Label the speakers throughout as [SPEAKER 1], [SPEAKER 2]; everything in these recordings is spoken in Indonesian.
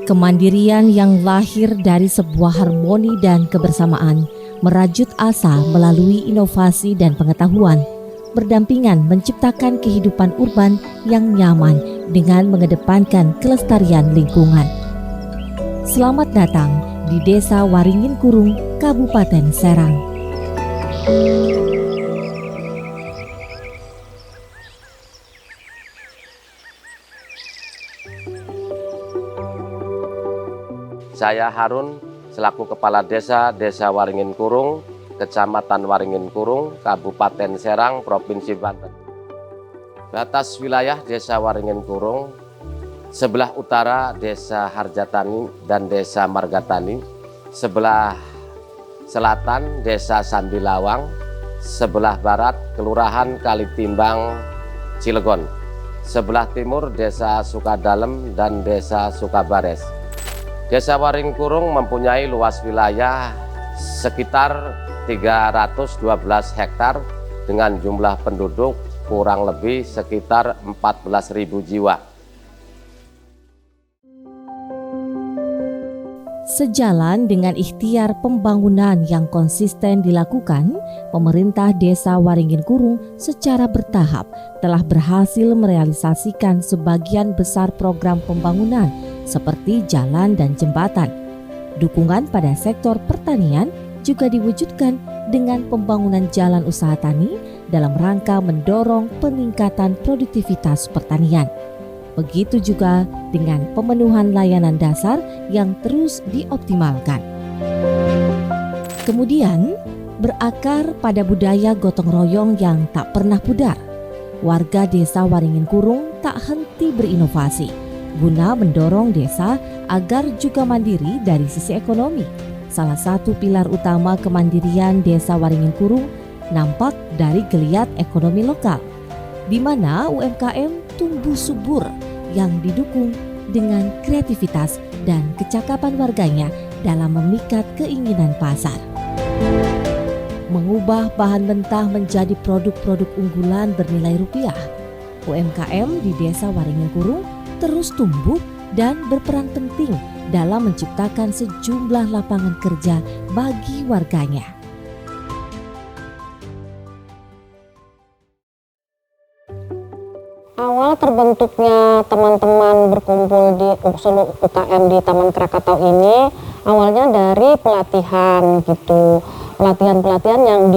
[SPEAKER 1] Kemandirian yang lahir dari sebuah harmoni dan kebersamaan merajut asa melalui inovasi dan pengetahuan, berdampingan menciptakan kehidupan urban yang nyaman dengan mengedepankan kelestarian lingkungan. Selamat datang di Desa Waringin Kurung, Kabupaten Serang.
[SPEAKER 2] Saya Harun, selaku Kepala Desa Waringin Kurung, Kecamatan Waringin Kurung, Kabupaten Serang, Provinsi Banten. Batas wilayah Desa Waringin Kurung, sebelah utara Desa Harjatani dan Desa Margatani, sebelah selatan Desa Sambilawang, sebelah barat Kelurahan Kalitimbang, Cilegon, sebelah timur Desa Sukadalem dan Desa Sukabares. Desa Waringin Kurung mempunyai luas wilayah sekitar 312 hektar dengan jumlah penduduk kurang lebih sekitar 14.000 jiwa.
[SPEAKER 1] Sejalan dengan ikhtiar pembangunan yang konsisten dilakukan, pemerintah Desa Waringin Kurung secara bertahap telah berhasil merealisasikan sebagian besar program pembangunan seperti jalan dan jembatan. Dukungan pada sektor pertanian juga diwujudkan dengan pembangunan jalan usaha tani dalam rangka mendorong peningkatan produktivitas pertanian. Begitu juga dengan pemenuhan layanan dasar yang terus dioptimalkan. Kemudian, berakar pada budaya gotong royong yang tak pernah pudar, warga Desa Waringin Kurung tak henti berinovasi guna mendorong desa agar juga mandiri dari sisi ekonomi. Salah satu pilar utama kemandirian Desa Waringin Kurung nampak dari geliat ekonomi lokal, di mana UMKM tumbuh subur yang didukung dengan kreativitas dan kecakapan warganya dalam memikat keinginan pasar. Mengubah bahan mentah menjadi produk-produk unggulan bernilai rupiah, UMKM di Desa Waringin Kurung terus tumbuh dan berperan penting dalam menciptakan sejumlah lapangan kerja bagi warganya.
[SPEAKER 3] Awal terbentuknya teman-teman berkumpul di seluruh UKM di Taman Krakatau ini awalnya dari pelatihan gitu. Pelatihan-pelatihan yang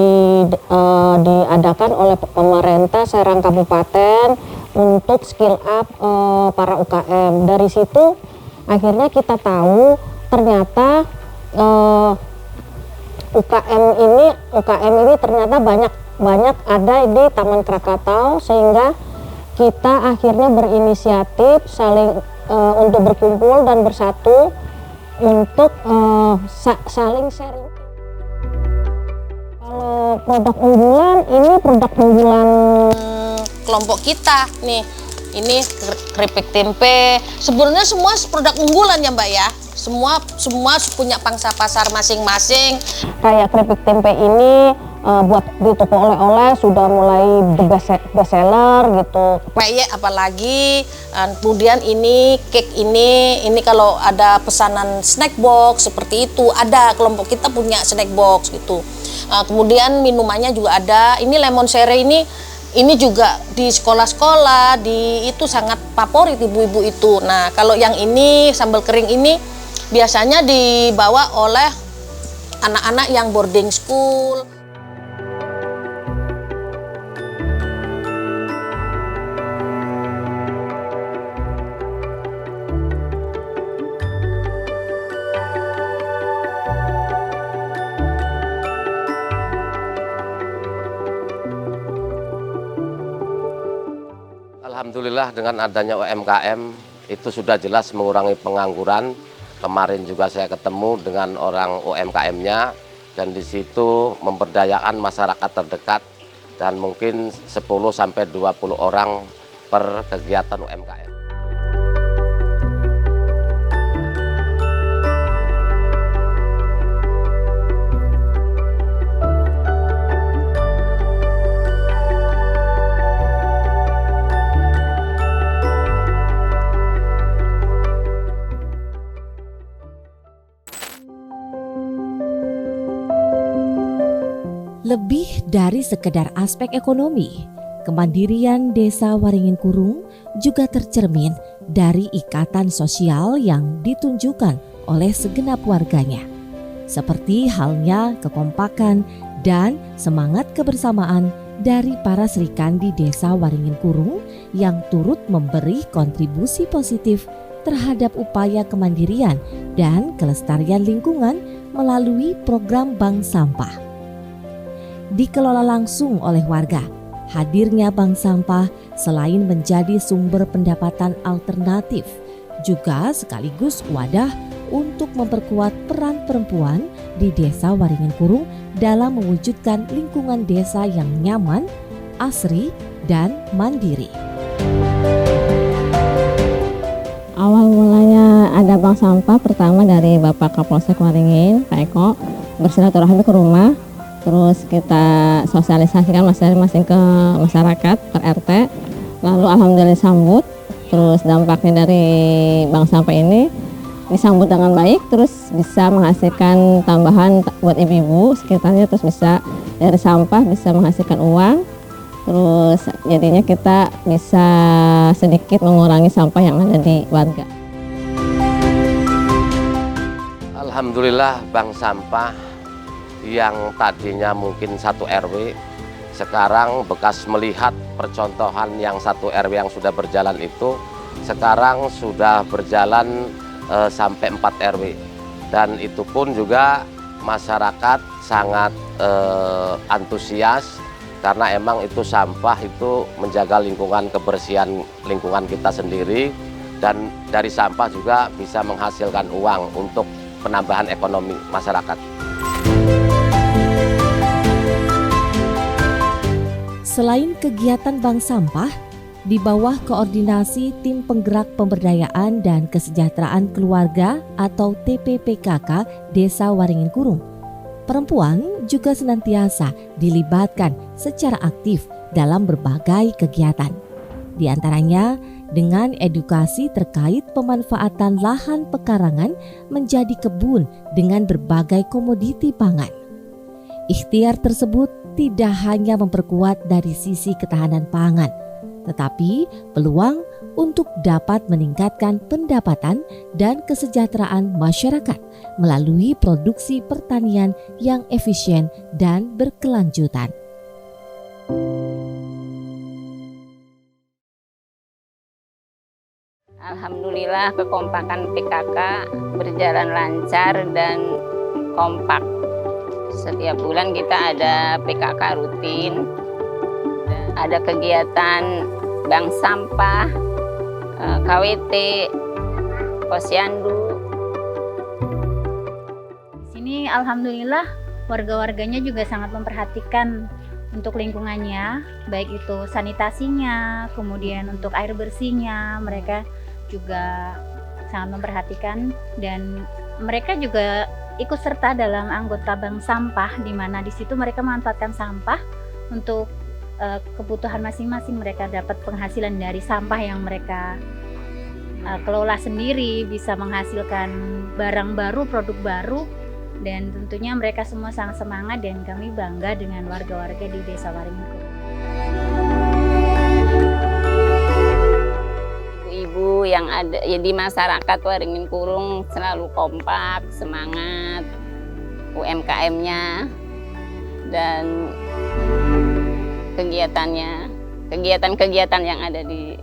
[SPEAKER 3] diadakan oleh pemerintah Serang Kabupaten untuk skill up para UKM. Dari situ akhirnya kita tahu ternyata UKM ini ternyata banyak ada di Taman Krakatau, sehingga kita akhirnya berinisiatif untuk berkumpul dan bersatu untuk saling sharing. Kalau produk unggulan kelompok kita nih, ini keripik tempe. Sebenarnya semua produk unggulan ya Mbak ya. Semua punya pangsa pasar masing-masing. Kayak keripik tempe ini buat di toko oleh-oleh sudah mulai best seller gitu. Peyek apalagi, kemudian ini cake ini kalau ada pesanan snack box seperti itu, ada kelompok kita punya snack box gitu. Kemudian minumannya juga ada. Ini lemon sere ini juga di sekolah-sekolah itu sangat favorit ibu-ibu itu. Nah, kalau yang ini sambal kering ini biasanya dibawa oleh anak-anak yang boarding school.
[SPEAKER 2] Alhamdulillah dengan adanya UMKM itu sudah jelas mengurangi pengangguran. Kemarin juga saya ketemu dengan orang UMKM-nya dan di situ memberdayakan masyarakat terdekat dan mungkin 10-20 orang per kegiatan UMKM.
[SPEAKER 1] Lebih dari sekedar aspek ekonomi, kemandirian Desa Waringin Kurung juga tercermin dari ikatan sosial yang ditunjukkan oleh segenap warganya. Seperti halnya kekompakan dan semangat kebersamaan dari para Srikandi Desa Waringin Kurung yang turut memberi kontribusi positif terhadap upaya kemandirian dan kelestarian lingkungan melalui program bank sampah. Dikelola langsung oleh warga, hadirnya bank sampah selain menjadi sumber pendapatan alternatif, juga sekaligus wadah untuk memperkuat peran perempuan di Desa Waringin Kurung dalam mewujudkan lingkungan desa yang nyaman, asri, dan mandiri.
[SPEAKER 4] Awal mulanya ada bank sampah pertama dari Bapak Kapolsek Waringin, Pak Eko, bersilaturahmi ke rumah. Terus kita sosialisasikan masing-masing ke masyarakat per RT. Lalu alhamdulillah disambut. Terus dampaknya dari bank sampah ini disambut dengan baik, terus bisa menghasilkan tambahan buat ibu-ibu sekitarnya, terus bisa dari sampah bisa menghasilkan uang. Terus jadinya kita bisa sedikit mengurangi sampah yang ada di warga.
[SPEAKER 2] Alhamdulillah bank sampah yang tadinya mungkin satu RW, sekarang bekas melihat percontohan yang satu RW yang sudah berjalan itu, sekarang sudah berjalan sampai 4 RW. Dan itu pun juga masyarakat sangat antusias, karena emang itu sampah itu menjaga lingkungan, kebersihan lingkungan kita sendiri, dan dari sampah juga bisa menghasilkan uang untuk penambahan ekonomi masyarakat.
[SPEAKER 1] Selain kegiatan bank sampah, di bawah koordinasi Tim Penggerak Pemberdayaan dan Kesejahteraan Keluarga atau TPPKK Desa Waringin Kurung, perempuan juga senantiasa dilibatkan secara aktif dalam berbagai kegiatan. Di antaranya dengan edukasi terkait pemanfaatan lahan pekarangan menjadi kebun dengan berbagai komoditi pangan. Ikhtiar tersebut tidak hanya memperkuat dari sisi ketahanan pangan, tetapi peluang untuk dapat meningkatkan pendapatan dan kesejahteraan masyarakat melalui produksi pertanian yang efisien dan berkelanjutan.
[SPEAKER 5] Alhamdulillah kekompakan PKK berjalan lancar dan kompak. Setiap bulan kita ada PKK rutin, ada kegiatan bank sampah, KWT, posyandu.
[SPEAKER 6] Di sini alhamdulillah warga-warganya juga sangat memperhatikan untuk lingkungannya, baik itu sanitasinya, kemudian untuk air bersihnya, mereka juga sangat memperhatikan, dan mereka juga ikut serta dalam anggota bank sampah, di mana di situ mereka memanfaatkan sampah untuk kebutuhan masing-masing. Mereka dapat penghasilan dari sampah yang mereka kelola sendiri, bisa menghasilkan barang baru, produk baru, dan tentunya mereka semua sangat semangat, dan kami bangga dengan warga-warga di Desa Waringin Kurung.
[SPEAKER 5] Ibu-ibu yang ada ya di masyarakat Waringin Kurung selalu kompak, semangat, UMKM-nya dan kegiatan-kegiatan yang ada di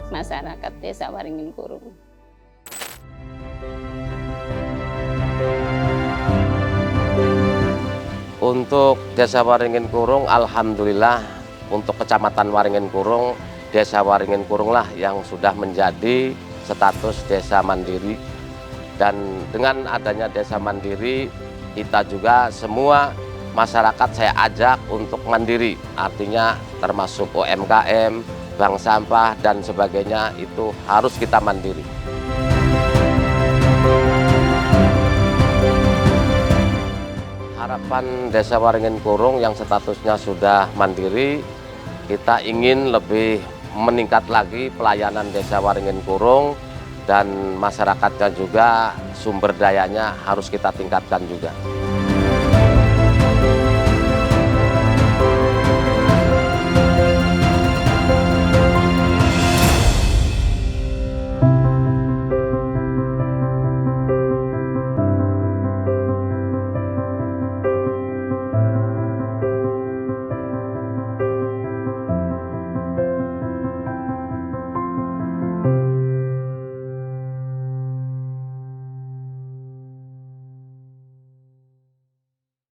[SPEAKER 5] masyarakat Desa Waringin Kurung.
[SPEAKER 2] Untuk Desa Waringin Kurung, alhamdulillah untuk Kecamatan Waringin Kurung, Desa Waringin Kurung lah yang sudah menjadi status desa mandiri. Dan dengan adanya desa mandiri, kita juga semua masyarakat saya ajak untuk mandiri. Artinya termasuk UMKM, bank sampah dan sebagainya, itu harus kita mandiri. Harapan Desa Waringin Kurung yang statusnya sudah mandiri, kita ingin lebih meningkat lagi pelayanan Desa Waringin Kurung, dan masyarakatnya juga sumber dayanya harus kita tingkatkan juga.